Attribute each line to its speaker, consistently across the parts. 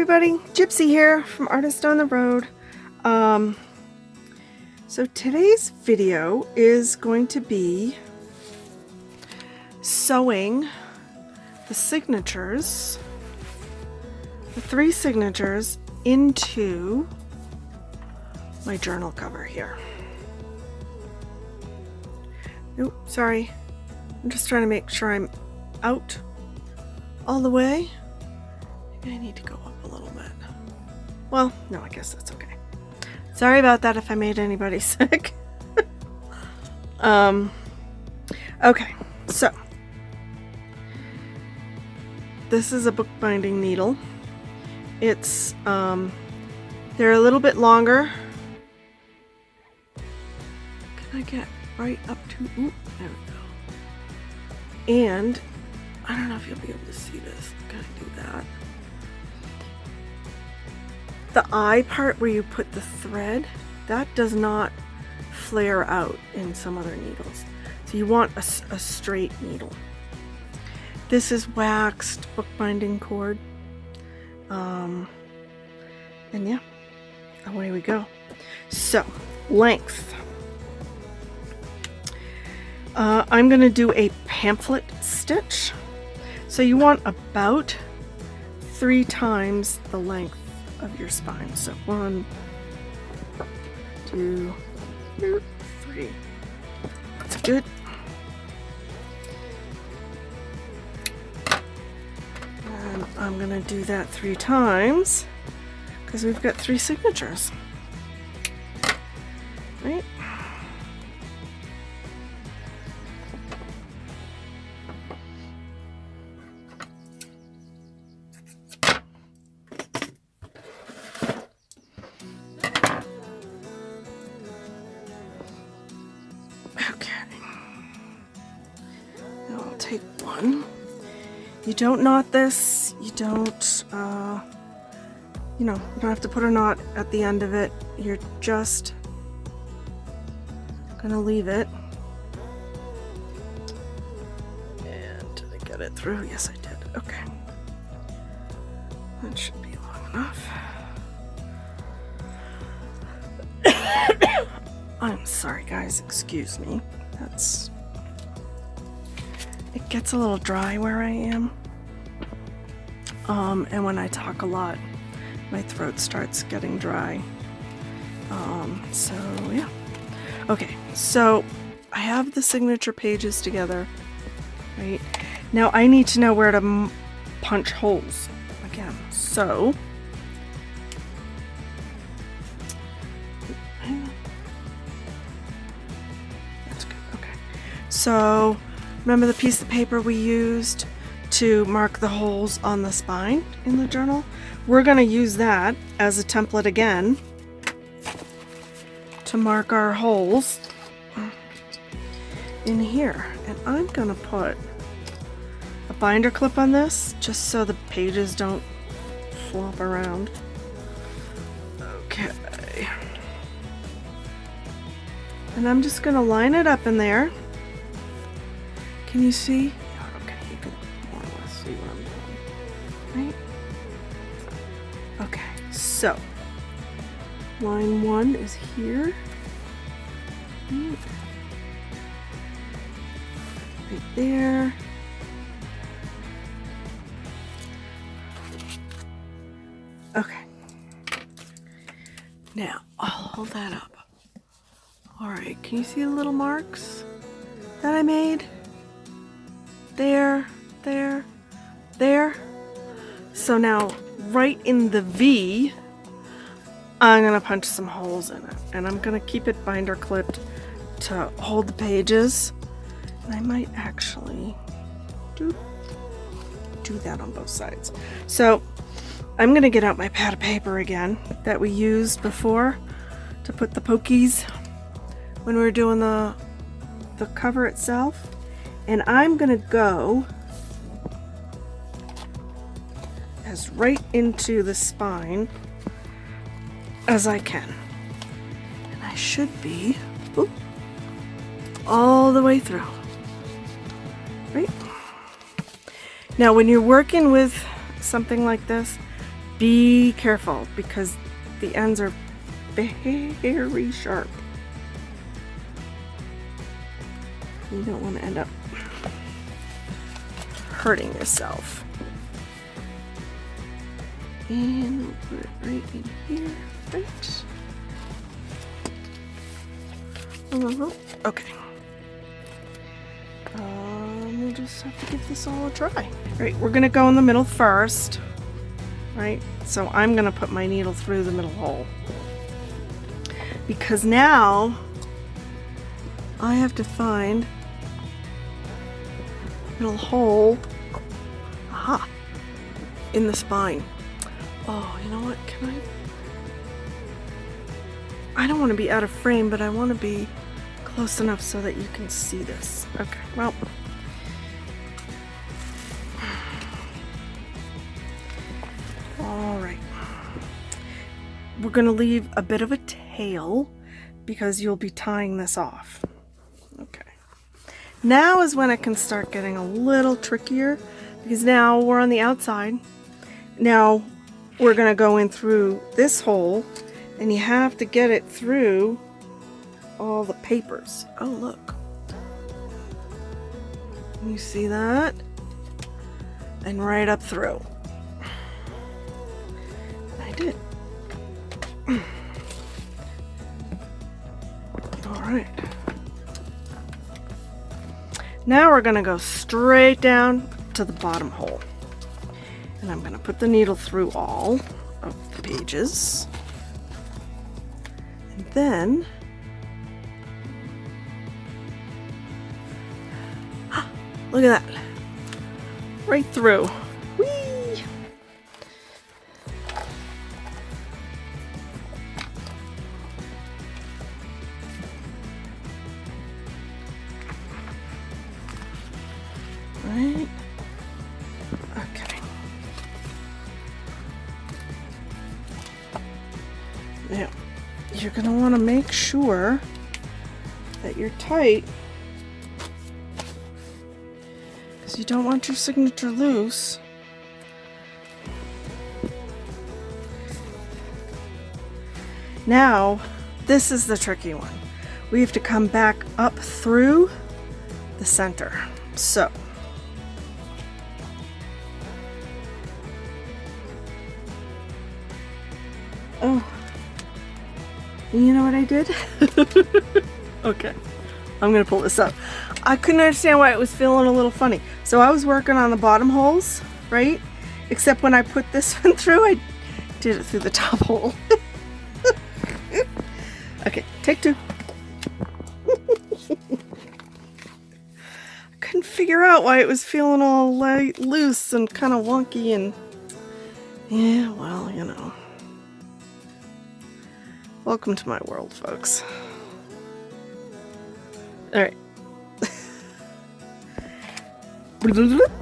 Speaker 1: everybody, Gypsy here from Artist on the Road. So today's video is going to be sewing the signatures, the 3 signatures into my journal cover here. Nope, sorry. I'm just trying to make sure I'm out all the way. Maybe I need to go up a little bit. Well, no, I guess that's okay. Sorry about that if I made anybody sick. Okay, so this is a bookbinding needle. It's they're a little bit longer. Can I get right up to, oop, there we go. And I don't know if you'll be able to see this. Can I do that? The eye part where you put the thread, that does not flare out in some other needles. So you want a straight needle. This is waxed bookbinding cord. And yeah, away we go. So, length. I'm going to do a pamphlet stitch. So you want about 3 times the length of your spine. So 1, 2, 3. That's good. And I'm going to do that 3 times because we've got 3 signatures. Right? Take 1. You don't knot this. You don't, you don't have to put a knot at the end of it. You're just gonna leave it. And did I get it through? Yes, I did. Okay. That should be long enough. I'm sorry, guys. Excuse me. It gets a little dry where I am. And when I talk a lot, my throat starts getting dry. So yeah. Okay, so I have the signature pages together, right? Now I need to know where to punch holes again. So that's good. Okay. So remember the piece of paper we used to mark the holes on the spine in the journal? We're going to use that as a template again to mark our holes in here. And I'm going to put a binder clip on this just so the pages don't flop around. Okay. And I'm just going to line it up in there. Can you see? Okay, you can more or less see what I'm doing, right? Okay, so line 1 is here. Right there. Okay. Now, I'll hold that up. Alright, can you see the little marks that I made? There, there, there. So now, right in the V, I'm going to punch some holes in it. And I'm going to keep it binder clipped to hold the pages. And I might actually do that on both sides. So, I'm going to get out my pad of paper again that we used before to put the pokies when we were doing the cover itself. And I'm going to go as right into the spine as I can. And I should be all the way through. Right? Now when you're working with something like this, Be careful because the ends are very sharp. You don't want to end up hurting yourself. And we'll put it right in here. Right. Okay. We'll just have to give this all a try. All right, we're gonna go in the middle first. Right, so I'm gonna put my needle through the middle hole because now I have to find a little hole, aha, in the spine. Oh, you know what? Can I don't want to be out of frame, but I want to be close enough so that you can see this. Okay, well. All right. We're going to leave a bit of a tail because you'll be tying this off. Okay. Now is when it can start getting a little trickier because now we're on the outside. Now we're going to go in through this hole and you have to get it through all the papers. Oh, look. You see that? And right up through. I did. All right. Now we're going to go straight down to the bottom hole. And I'm going to put the needle through all of the pages. And then look at that. Right through. Whee! Right. Okay. Now, you're going to want to make sure that you're tight. You don't want your signature loose. Now, this is the tricky one. We have to come back up through the center. So, oh, you know what I did? Okay, I'm gonna pull this up. I couldn't understand why it was feeling a little funny. So I was working on the bottom holes, right? Except when I put this one through, I did it through the top hole. Okay, take two. I couldn't figure out why it was feeling all loose and kind of wonky and yeah, well, you know. Welcome to my world, folks. All right.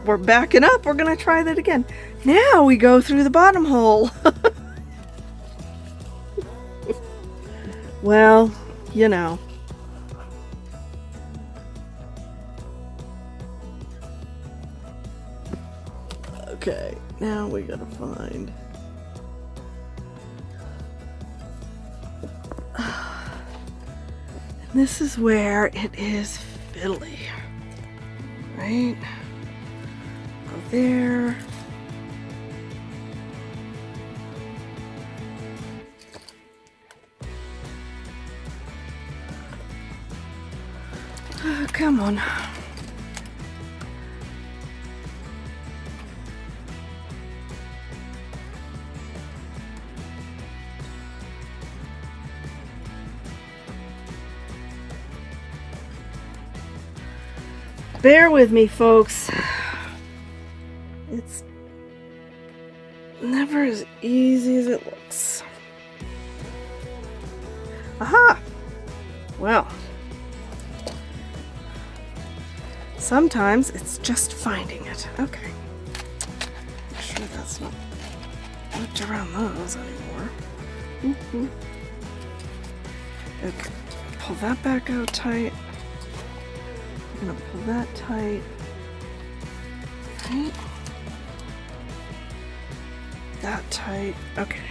Speaker 1: We're backing up. We're going to try that again. Now we go through the bottom hole. Well, you know. Okay, now we got to find. And this is where it is fiddly. Right? Go there. Oh, come on. Bear with me, folks. It's never as easy as it looks. Aha! Well, sometimes it's just finding it. Okay. Make sure that's not whipped around those anymore. Mm-hmm. Okay. Pull that back out tight. I'm gonna pull that tight. Right. that tight. Okay.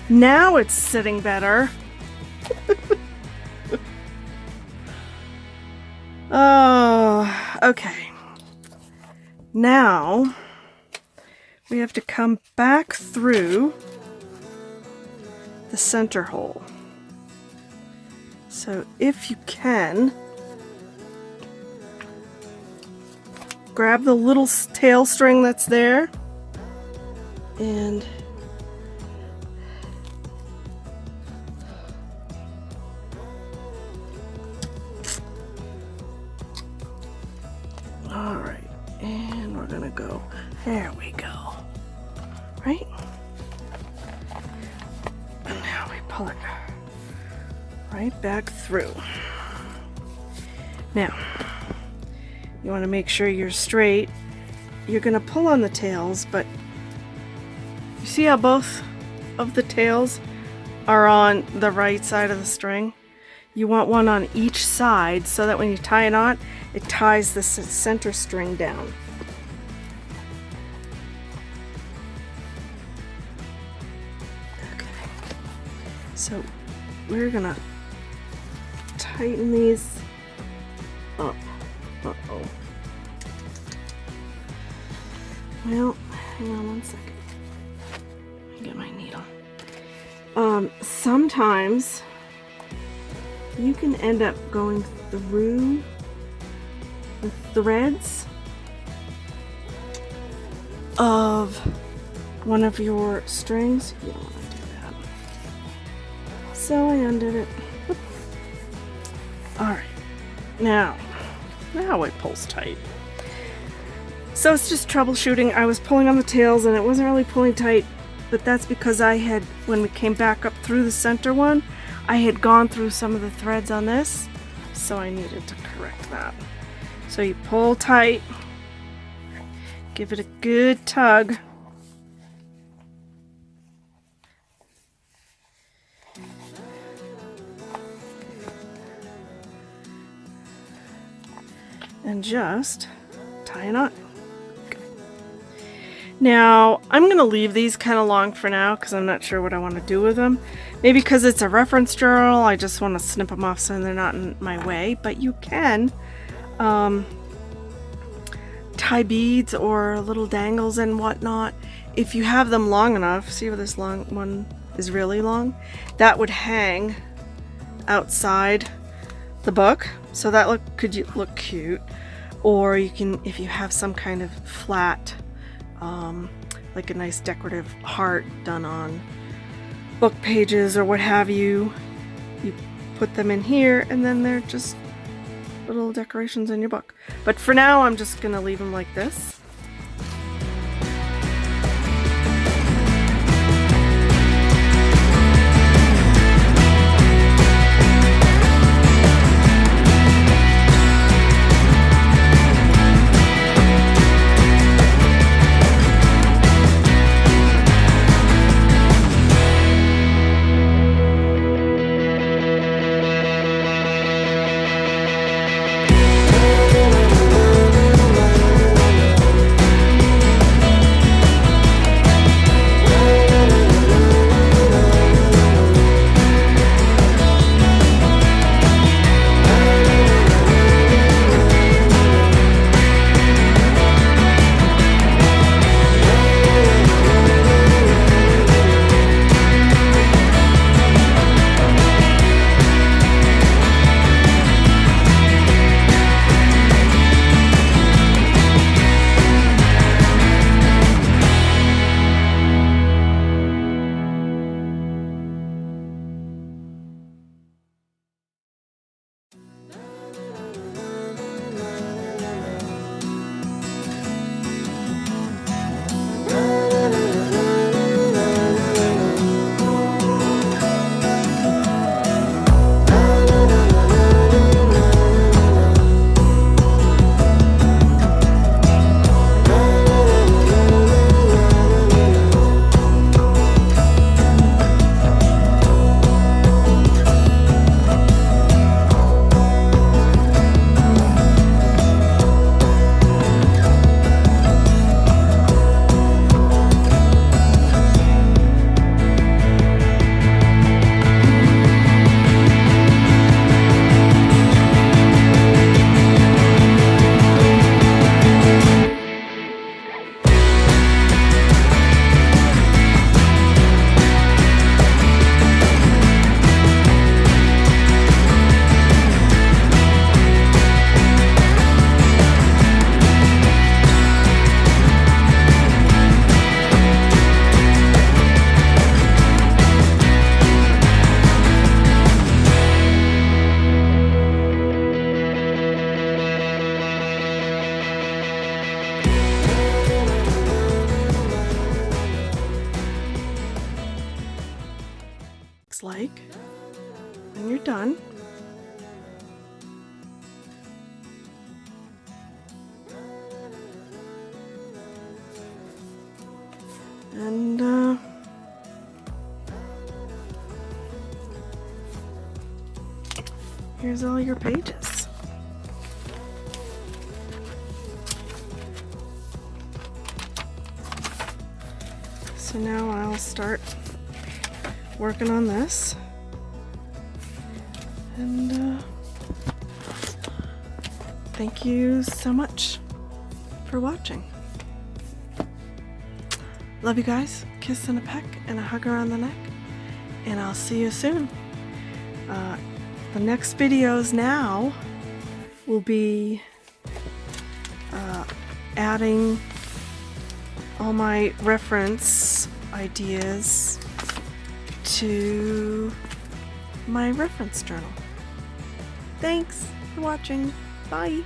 Speaker 1: Now it's sitting better. Oh, okay. Now we have to come back through the center hole. So if you can, grab the little tail string that's there and all right, and we're gonna go, there we go, right? And now we pull it right back through. Now, you want to make sure you're straight. You're going to pull on the tails, but you see how both of the tails are on the right side of the string? You want one on each side so that when you tie a knot, it ties the center string down. Okay. So we're going to tighten these up. Uh-oh. Well, hang on one second. Let me get my needle. Sometimes you can end up going through the threads of one of your strings. You don't want to do that. So I undid it. Alright, now it pulls tight. So it's just troubleshooting. I was pulling on the tails and it wasn't really pulling tight, but that's because I had, when we came back up through the center one, I had gone through some of the threads on this, so I needed to correct that. So you pull tight, give it a good tug. And just tie a knot. Okay. Now, I'm going to leave these kind of long for now because I'm not sure what I want to do with them. Maybe because it's a reference journal, I just want to snip them off so they're not in my way. But you can tie beads or little dangles and whatnot. If you have them long enough, see where this long one is really long? That would hang outside the book, so that could look cute. Or you can, if you have some kind of flat, like a nice decorative heart done on book pages or what have you, you put them in here and then they're just little decorations in your book. But for now, I'm just gonna leave them like this. And here's all your pages. So now I'll start working on this. And thank you so much for watching. Love you guys. Kiss and a peck and a hug around the neck. And I'll see you soon. The next videos now will be adding all my reference ideas to my reference journal. Thanks for watching. Bye.